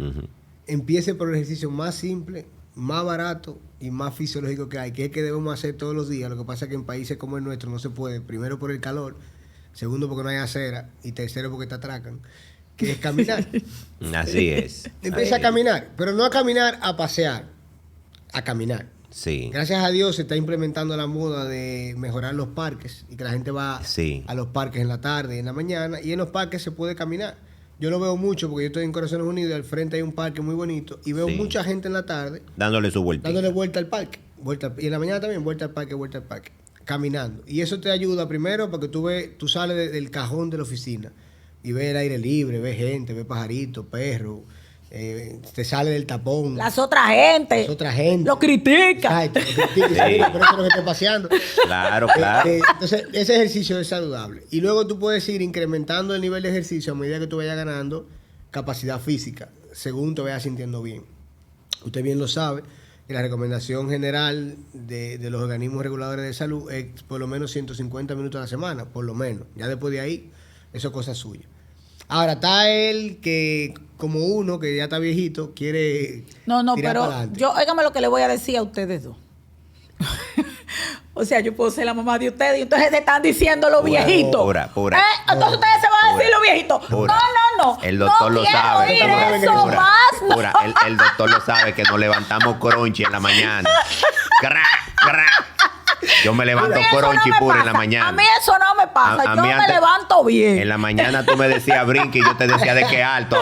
empiece por el ejercicio más simple, más barato y más fisiológico que hay, que es que debemos hacer todos los días. Lo que pasa es que en países como el nuestro no se puede. Primero por el calor, segundo porque no hay acera y tercero porque te atracan, que es caminar. Así es. Empieza a caminar, pero no a caminar a pasear, a caminar. Sí. Gracias a Dios se está implementando la moda de mejorar los parques y que la gente va a los parques en la tarde y en la mañana, y en los parques se puede caminar. Yo lo veo mucho porque yo estoy en Corazones Unidos y al frente hay un parque muy bonito y veo mucha gente en la tarde dándole su vuelta. Dándole vuelta al parque. Y en la mañana también vuelta al parque, caminando. Y eso te ayuda primero porque tú sales del cajón de la oficina y ves el aire libre, ves gente, ves pajaritos, perros. Te sale del tapón. Las otras gente. Lo critica. Exacto, lo critica. Sí. Por eso es lo que estoy paseando. Claro, claro. Entonces, ese ejercicio es saludable. Y luego tú puedes ir incrementando el nivel de ejercicio a medida que tú vayas ganando capacidad física, según te vayas sintiendo bien. Usted bien lo sabe, que la recomendación general de los organismos reguladores de salud es por lo menos 150 minutos a la semana, por lo menos. Ya después de ahí, eso es cosa suya. Ahora, está él que, como uno que ya está viejito, quiere No, tirar pero pa'lante. yo, óigame lo que le voy a decir a ustedes dos. O sea, yo puedo ser la mamá de ustedes y entonces te están diciendo los viejitos. Pura. Entonces ustedes se van a decir los viejitos. No. El doctor no lo sabe. Oír eso más, no. Pura. El doctor lo sabe que nos levantamos crunchy en la mañana. Yo me levanto crunchy pura en la mañana. A mí eso no me pasa. Yo me levanto bien. En la mañana tú me decías brinque y yo te decía de qué alto.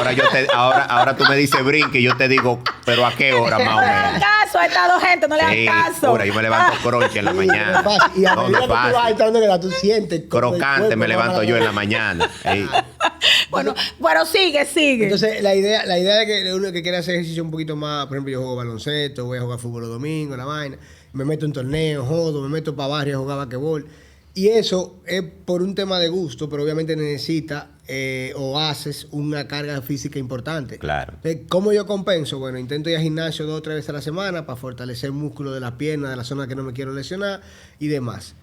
Ahora tú me dices brinque y yo te digo, pero ¿a qué hora más o No le menos? hagan caso a estas dos gente, no le hagan caso. Pura, yo me levanto crunchy en la mañana. Y a No, medida no que tú vas fácil. estando que tú sientes como el Crocante cuerpo me va levanto para yo en la abajo. mañana. Sí. Bueno, sigue. Entonces, la idea de que uno que quiere hacer ejercicio un poquito más, por ejemplo, yo juego baloncesto, voy a jugar fútbol los domingos, la vaina, me meto en torneos, jodo, me meto para barrio a jugar basquetbol. Y eso es por un tema de gusto, pero obviamente necesita o haces una carga física importante. Claro. Entonces, ¿cómo yo compenso? Bueno, intento ir al gimnasio 2 o 3 veces a la semana para fortalecer el músculo de las piernas, de la zona que no me quiero lesionar y demás.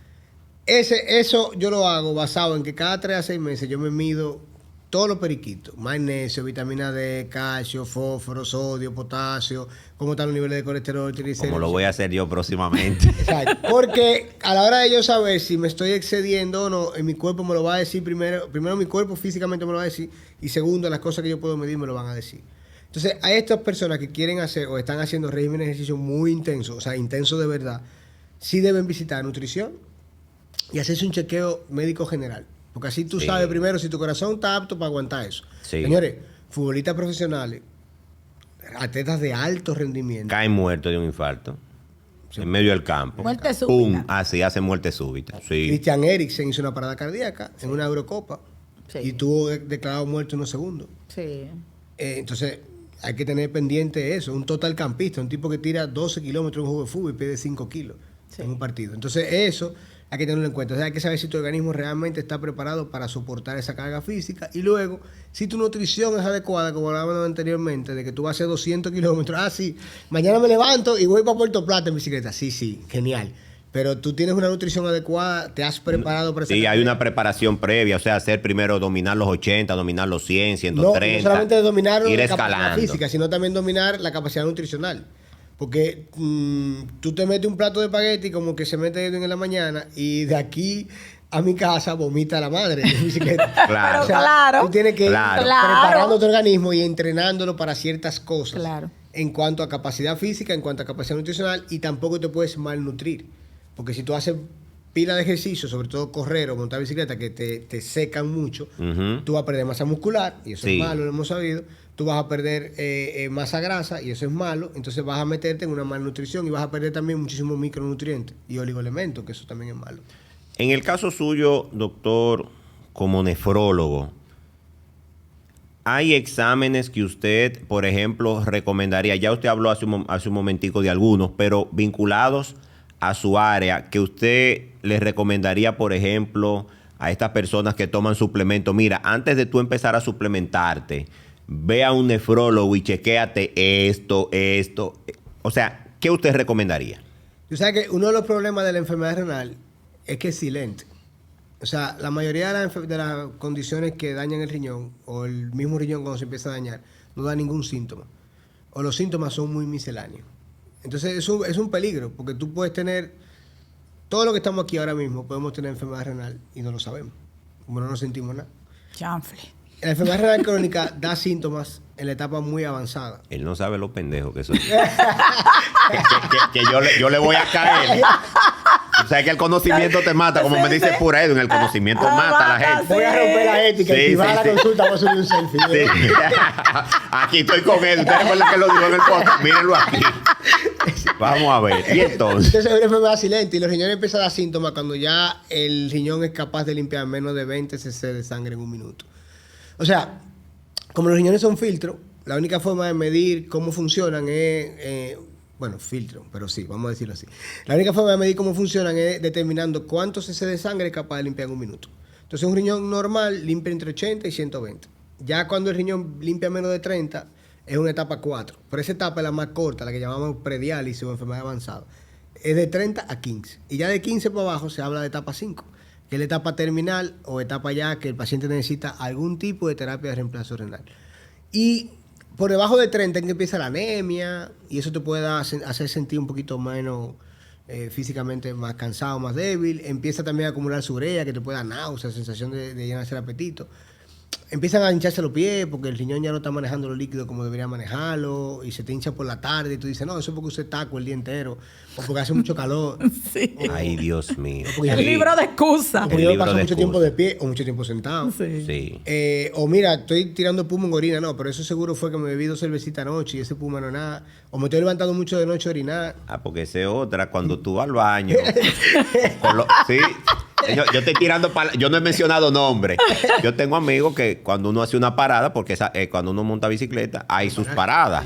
Eso yo lo hago basado en que cada 3 a 6 meses yo me mido todos los periquitos: magnesio, vitamina D, calcio, fósforo, sodio, potasio, cómo están los niveles de colesterol, triglicéridos. Como lo voy a hacer yo próximamente. Exacto. Porque a la hora de yo saber si me estoy excediendo o no, en mi cuerpo me lo va a decir primero mi cuerpo físicamente me lo va a decir, y segundo, las cosas que yo puedo medir me lo van a decir. Entonces, a estas personas que quieren hacer o están haciendo régimen de ejercicio muy intenso, o sea, intenso de verdad, sí deben visitar nutrición y hacerse un chequeo médico general. Porque así tú sabes primero si tu corazón está apto para aguantar eso. Sí. Señores, futbolistas profesionales, atletas de alto rendimiento. Caen muertos de un infarto. En medio del campo. Muerte súbita. Pum, así hace muerte súbita. Sí. Christian Eriksen hizo una parada cardíaca en una Eurocopa y tuvo declarado muerto en unos segundos. Sí. Entonces, hay que tener pendiente eso. Un total campista, un tipo que tira 12 kilómetros en un juego de fútbol y pierde 5 kilos en un partido. Entonces, eso hay que tenerlo en cuenta. O sea, hay que saber si tu organismo realmente está preparado para soportar esa carga física. Y luego, si tu nutrición es adecuada, como hablábamos anteriormente, de que tú vas a hacer 200 kilómetros. Sí, mañana me levanto y voy para Puerto Plata en bicicleta. Sí, genial. Pero tú tienes una nutrición adecuada, te has preparado para esa Sí, carga. hay una preparación previa, o sea, hacer primero dominar los 80, dominar los 100, 130. No solamente dominar ir la capacidad escalando. física, sino también dominar la capacidad nutricional. Porque tú te metes un plato de espagueti como que se mete Edwin en la mañana y de aquí a mi casa vomita la madre en bicicleta. Claro. O sea, Claro. tú tienes que ir Claro. preparando tu organismo y entrenándolo para ciertas cosas. Claro. En cuanto a capacidad física, en cuanto a capacidad nutricional, y tampoco te puedes malnutrir. Porque si tú haces pila de ejercicio, sobre todo correr o montar bicicleta, que te secan mucho, Ujú. tú vas a perder masa muscular, y eso Sí. es malo, lo hemos sabido. Tú vas a perder masa grasa, y eso es malo. Entonces vas a meterte en una malnutrición y vas a perder también muchísimos micronutrientes y oligoelementos, que eso también es malo. En el caso suyo, doctor, como nefrólogo, ¿hay exámenes que usted, por ejemplo, recomendaría? Ya usted habló hace un momentico de algunos, pero vinculados a su área, que usted les recomendaría, por ejemplo, a estas personas que toman suplementos. Mira, antes de tú empezar a suplementarte, ve a un nefrólogo y chequéate esto. O sea, ¿qué usted recomendaría? Tú sabes que uno de los problemas de la enfermedad renal es que es silente. O sea, la mayoría de las condiciones que dañan el riñón, o el mismo riñón cuando se empieza a dañar, no da ningún síntoma. O los síntomas son muy misceláneos. Entonces es un peligro, porque tú puedes tener, todo lo que estamos aquí ahora mismo, podemos tener enfermedad renal y no lo sabemos, como no nos sentimos nada. Chanfle. La enfermedad renal crónica da síntomas en la etapa muy avanzada. Él no sabe lo pendejo que soy. que yo le voy a caer. O sea, que el conocimiento te mata, como me dice Pura Edwin, el conocimiento mata a la gente. Voy a romper la ética y si vas a la consulta voy a subir un selfie. Sí. Aquí estoy con él. Usted recuerda que lo dijo en el podcast. Mírenlo aquí. Vamos a ver. Y entonces. Entonces es una enfermedad silente y los riñones empiezan a dar síntomas cuando ya el riñón es capaz de limpiar menos de 20 cc de sangre en un minuto. O sea, como los riñones son filtros, la única forma de medir cómo funcionan es, bueno, filtro, pero sí, vamos a decirlo así. La única forma de medir cómo funcionan es determinando cuántos cc de sangre es capaz de limpiar en un minuto. Entonces un riñón normal limpia entre 80 y 120. Ya cuando el riñón limpia menos de 30, es una etapa 4. Pero esa etapa es la más corta, la que llamamos prediálisis o enfermedad avanzada. Es de 30 a 15. Y ya de 15 para abajo se habla de etapa 5, que es la etapa terminal o etapa ya que el paciente necesita algún tipo de terapia de reemplazo renal. Y por debajo de 30 es que empieza la anemia y eso te puede hacer sentir un poquito menos físicamente más cansado, más débil. Empieza también a acumular urea que te puede dar náuseas, sensación de llenarse el apetito. Empiezan a hincharse los pies porque el riñón ya no está manejando los líquidos como debería manejarlo y se te hincha por la tarde y tú dices, no, eso es porque usted taco el día entero o porque hace mucho calor. Sí. Ay, Dios mío. porque El Sí. libro de excusas. o porque El yo libro paso de mucho tiempo excusas. de pie o mucho tiempo sentado. Sí. Sí. O mira, estoy tirando puma en orina, no, pero eso seguro fue que me bebí 2 cervecitas anoche y ese puma no es nada. O me estoy levantando mucho de noche a orinar. Ah, porque esa es otra. Cuando tú vas al baño. Sí. Yo estoy tirando yo no he mencionado nombres. Yo tengo amigos que cuando uno hace una parada, porque cuando uno monta bicicleta, hay sus paradas.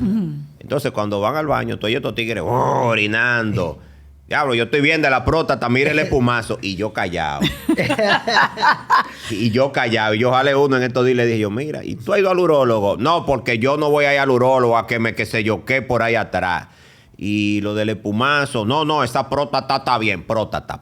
Entonces, cuando van al baño, todos estos tigres orinando. Diablo, yo estoy bien de la próstata, mire el espumazo. Y yo callado. Y yo jale uno en estos días y le dije yo, mira, ¿y tú has ido al urólogo? No, porque yo no voy a ir al urólogo a que me qué sé yo qué por ahí atrás. Y lo del espumazo, no, esa próstata está bien, próstata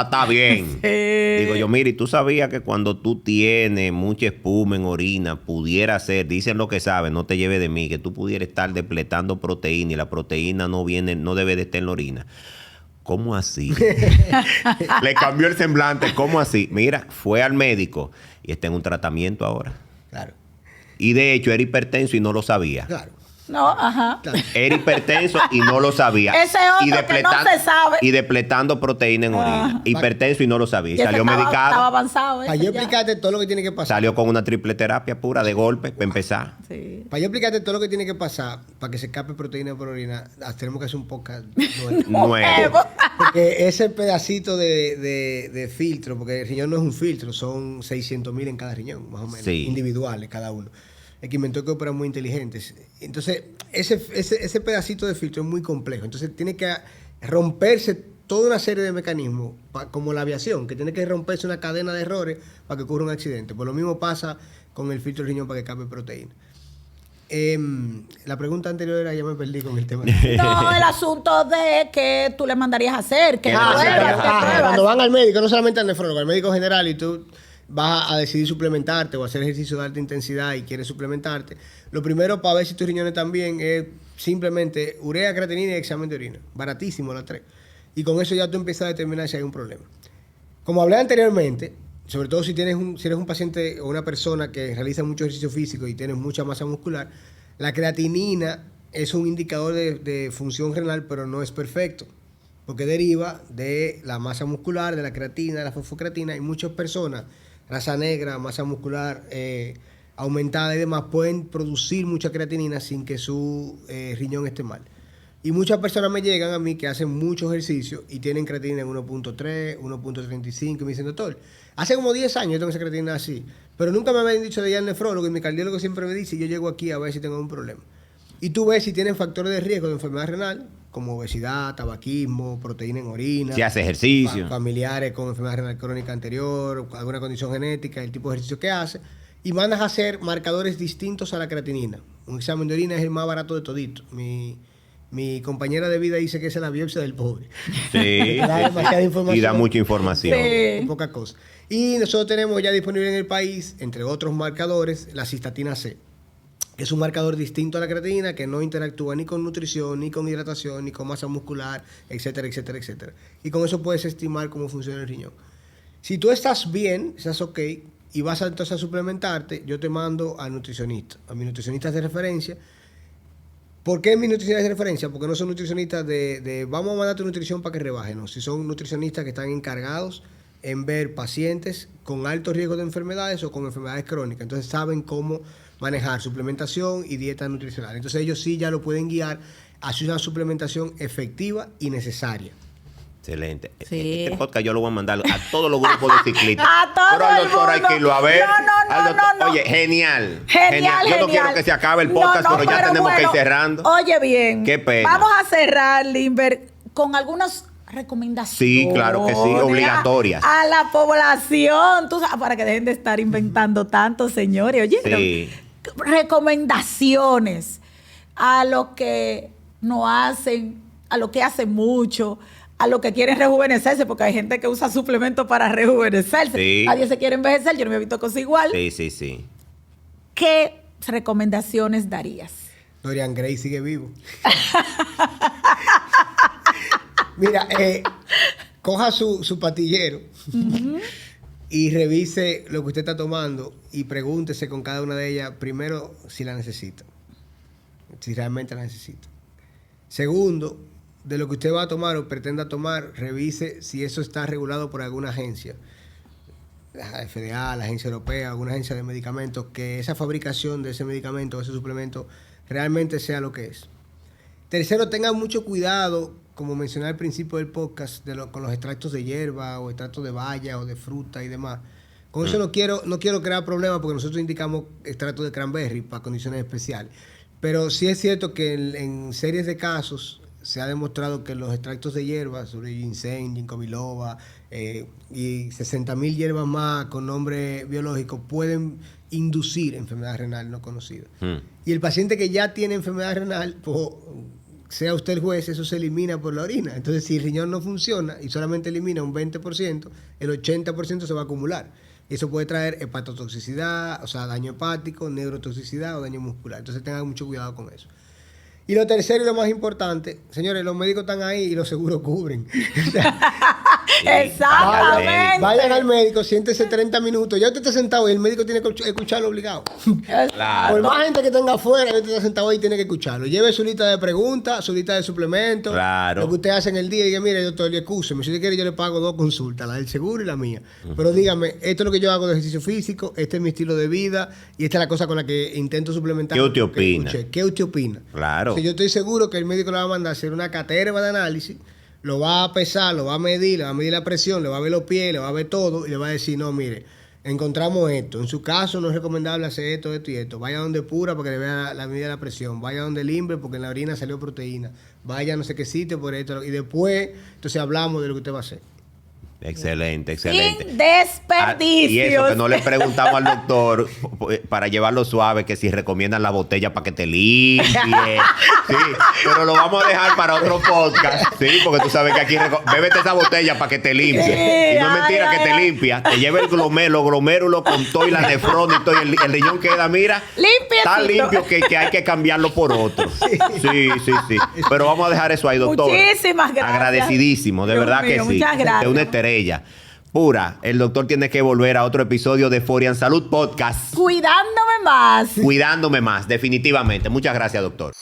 está bien. Digo yo, mira, y tú sabías que cuando tú tienes mucha espuma en orina, pudiera ser, dicen lo que saben, no te lleves de mí, que tú pudieras estar depletando proteína y la proteína no debe de estar en la orina. ¿Cómo así? Le cambió el semblante, ¿cómo así? Mira, fue al médico y está en un tratamiento ahora. Claro, Y de hecho era hipertenso y no lo sabía. claro. No, ajá. Claro. Era hipertenso y no lo sabía. Ese otro que no se sabe. Y depletando proteína en orina. Hipertenso y no lo sabía. Y Y ese salió estaba medicado. avanzado. Para ese yo ya. explicarte todo lo que tiene que pasar. Salió con una triple terapia pura de golpe para empezar. Sí. Para yo explicarte todo lo que tiene que pasar para que se escape proteína por orina, tenemos que hacer un podcast nuevo. Nuevo. Porque ese pedacito de filtro, porque el riñón no es un filtro, son 600,000 en cada riñón, más o menos, Sí. individuales cada uno. El que inventó que operan muy inteligentes. Entonces, ese pedacito de filtro es muy complejo. Entonces, tiene que romperse toda una serie de mecanismos, como la aviación, que tiene que romperse una cadena de errores para que ocurra un accidente. Pues lo mismo pasa con el filtro del riñón para que escape proteína. La pregunta anterior era, ya me perdí con el tema. No, el asunto de que tú le mandarías a hacer, que ¿Qué le pruebas, mandarías a que hacer? pruebas. Cuando van al médico, no solamente al nefrólogo, al médico general, y tú vas a decidir suplementarte o hacer ejercicio de alta intensidad y quieres suplementarte, lo primero para ver si tus riñones están bien es simplemente urea, creatinina y examen de orina. Baratísimo las 3. Y con eso ya tú empiezas a determinar si hay un problema. Como hablé anteriormente, sobre todo si eres un paciente o una persona que realiza mucho ejercicio físico y tienes mucha masa muscular, la creatinina es un indicador de función renal, pero no es perfecto, porque deriva de la masa muscular, de la creatina, de la fosfocreatina, y muchas personas, raza negra, masa muscular aumentada y demás, pueden producir mucha creatinina sin que su riñón esté mal. Y muchas personas me llegan a mí que hacen mucho ejercicio y tienen creatinina en 1.3, 1.35 y me dicen, doctor, hace como 10 años yo tengo esa creatinina así, pero nunca me habían dicho de ir al nefrólogo y mi cardiólogo siempre me dice, yo llego aquí a ver si tengo un problema. Y tú ves si tienen factores de riesgo de enfermedad renal, como obesidad, tabaquismo, proteína en orina. Si hace ejercicio. Familiares con enfermedad renal crónica anterior, alguna condición genética, el tipo de ejercicio que hace. Y mandas a hacer marcadores distintos a la creatinina. Un examen de orina es el más barato de todito. Mi compañera de vida dice que esa es la biopsia del pobre. Sí. Da demasiada información. Y da mucha información. Sí. Poca cosa. Y nosotros tenemos ya disponible en el país, entre otros marcadores, la cistatina C. Es un marcador distinto a la creatinina que no interactúa ni con nutrición, ni con hidratación, ni con masa muscular, etcétera, etcétera, etcétera. Y con eso puedes estimar cómo funciona el riñón. Si tú estás bien, estás ok, y vas entonces a suplementarte, yo te mando al nutricionista, a mis nutricionistas de referencia. ¿Por qué mis nutricionistas de referencia? Porque no son nutricionistas de vamos a mandar tu nutrición para que rebaje, no. Si son nutricionistas que están encargados en ver pacientes con alto riesgo de enfermedades o con enfermedades crónicas. Entonces saben cómo manejar suplementación y dieta nutricional. Entonces ellos sí ya lo pueden guiar hacia una suplementación efectiva y necesaria. Excelente. Sí. Este podcast yo lo voy a mandar a todos los grupos de ciclistas. A todo Pero al el doctor hay mundo. que irlo a ver. No, Al doctor- no. Oye, genial. Genial, Yo no quiero genial. que se acabe el podcast, pero ya tenemos que ir cerrando. Oye, bien. Qué pena. Vamos a cerrar, Limber, con algunas recomendaciones. Sí, claro que sí, obligatorias. A la población, tú sabes, para que dejen de estar inventando tanto, señores. Oye, Sí. recomendaciones a lo que no hacen, a lo que hacen mucho, a lo que quieren rejuvenecerse, porque hay gente que usa suplementos para rejuvenecerse. Sí. Nadie se quiere envejecer, yo no me he visto cosa igual. Sí. ¿Qué recomendaciones darías? Dorian Gray sigue vivo. Mira, coja su patillero y revise lo que usted está tomando y pregúntese con cada una de ellas, primero, si la necesita. Si realmente la necesita. Segundo, de lo que usted va a tomar o pretenda tomar, revise si eso está regulado por alguna agencia. La FDA, la agencia europea, alguna agencia de medicamentos, que esa fabricación de ese medicamento o ese suplemento realmente sea lo que es. Tercero, tengan mucho cuidado, como mencioné al principio del podcast, con los extractos de hierba o extractos de baya o de fruta y demás. Con eso no quiero crear problemas porque nosotros indicamos extractos de cranberry para condiciones especiales. Pero sí es cierto que en series de casos se ha demostrado que los extractos de hierba, sobre ginseng, ginkgo biloba y 60.000 hierbas más con nombre biológico, pueden inducir enfermedad renal no conocida. Y el paciente que ya tiene enfermedad renal, pues, sea usted el juez, eso se elimina por la orina. Entonces, si el riñón no funciona y solamente elimina un 20%, el 80% se va a acumular. Y eso puede traer hepatotoxicidad, o sea, daño hepático, neurotoxicidad o daño muscular. Entonces, tengan mucho cuidado con eso. Y lo tercero y lo más importante, señores, los médicos están ahí y los seguros cubren. Exactamente. Vayan al médico, siéntese 30 minutos. Ya usted está sentado y el médico tiene que escucharlo obligado. Claro. Por más gente que tenga afuera, usted está sentado ahí y tiene que escucharlo. Lleve su lista de preguntas, su lista de suplementos. Claro. Lo que usted hace en el día y diga, mire, doctor, excúseme, si usted quiere yo le pago 2 consultas, la del seguro y la mía. Pero dígame, esto es lo que yo hago de ejercicio físico, este es mi estilo de vida y esta es la cosa con la que intento suplementar. ¿Qué usted opina? ¿Qué usted opina? Claro. O sea, yo estoy seguro que el médico le va a mandar a hacer una caterva de análisis, lo va a pesar, lo va a medir, le va a medir la presión, le va a ver los pies, le va a ver todo y le va a decir, no, mire, encontramos esto. En su caso no es recomendable hacer esto, esto y esto. Vaya donde Pura porque le vea la medida de la presión. Vaya donde Limber porque en la orina salió proteína. Vaya a no sé qué sitio por esto. Y después, entonces hablamos de lo que usted va a hacer. Excelente, excelente. Sin desperdicios. Y eso que no le preguntamos al doctor para llevarlo suave, que si recomiendan la botella para que te limpie. Sí, pero lo vamos a dejar para otro podcast. Sí, porque tú sabes que aquí bébete esa botella para que te limpie. Sí, Y no es mentira que te limpia. Te lleva el glomérulo con todo y la nefrona y todo. Y el riñón queda, mira, Limpiecito. tan limpio que hay que cambiarlo por otro. Sí. Pero vamos a dejar eso ahí, doctor. Muchísimas gracias. Agradecidísimo, de Dios verdad mío, que sí. muchas gracias. Es una estrella pura. El doctor tiene que volver a otro episodio de Forian Salud Podcast. Cuidándome más. Cuidándome más, definitivamente. Muchas gracias, doctor.